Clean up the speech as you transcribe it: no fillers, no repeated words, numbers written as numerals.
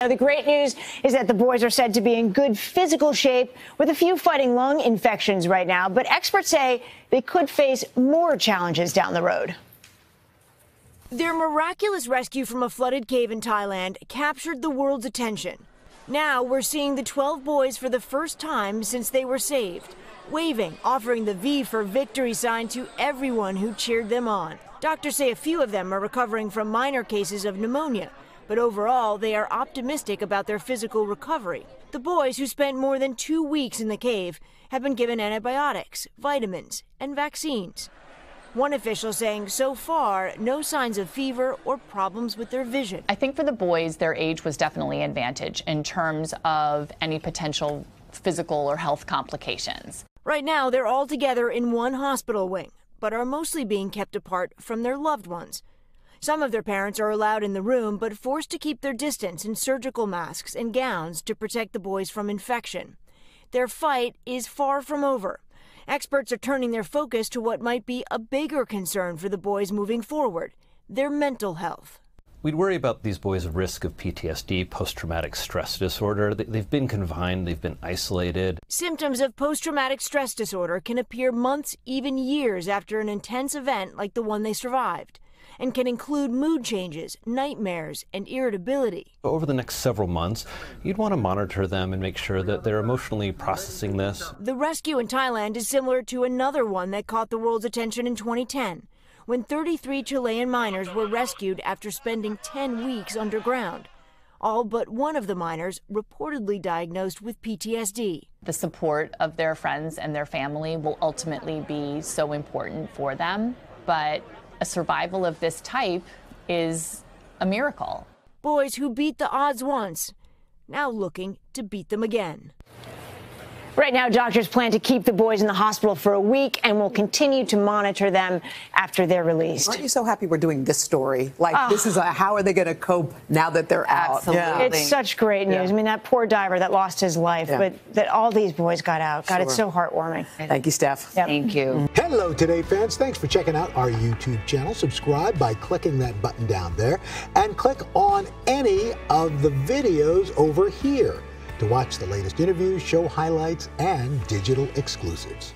Now, the great news is that the boys are said to be in good physical shape, with a few fighting lung infections right now. But experts say they could face more challenges down the road. Their miraculous rescue from a flooded cave in Thailand captured the world's attention. Now we're seeing the 12 boys for the first time since they were saved, waving, offering the V for victory sign to everyone who cheered them on. Doctors say a few of them are recovering from minor cases of pneumonia, but overall they are optimistic about their physical recovery. The boys, who spent more than 2 weeks in the cave, have been given antibiotics, vitamins, and vaccines. One official saying so far, no signs of fever or problems with their vision. I think for the boys, their age was definitely an advantage in terms of any potential physical or health complications. Right now, they're all together in one hospital wing, but are mostly being kept apart from their loved ones. Some of their parents are allowed in the room, but forced to keep their distance in surgical masks and gowns to protect the boys from infection. Their fight is far from over. Experts are turning their focus to what might be a bigger concern for the boys moving forward: their mental health. We'd worry about these boys' risk of PTSD, post-traumatic stress disorder. They've been confined, they've been isolated. Symptoms of post-traumatic stress disorder can appear months, even years after an intense event like the one they survived, and can include mood changes, nightmares, and irritability. Over the next several months, you'd want to monitor them and make sure that they're emotionally processing this. The rescue in Thailand is similar to another one that caught the world's attention in 2010, when 33 Chilean miners were rescued after spending 10 weeks underground. All but one of the miners reportedly diagnosed with PTSD. The support of their friends and their family will ultimately be so important for them, but a survival of this type is a miracle. Boys who beat the odds once, now looking to beat them again. Right now, doctors plan to keep the boys in the hospital for a week and will continue to monitor them after they're released. Aren't you so happy we're doing this story? Like, this is how are they going to cope now that they're out? Absolutely. Yeah. It's such great news. I mean, that poor diver that lost his life, but that all these boys got out. God, it's so heartwarming. Thank you, Steph. Yep. Thank you. Hello, Today fans. Thanks for checking out our YouTube channel. Subscribe by clicking that button down there and click on any of the videos over here to watch the latest interviews, show highlights, and digital exclusives.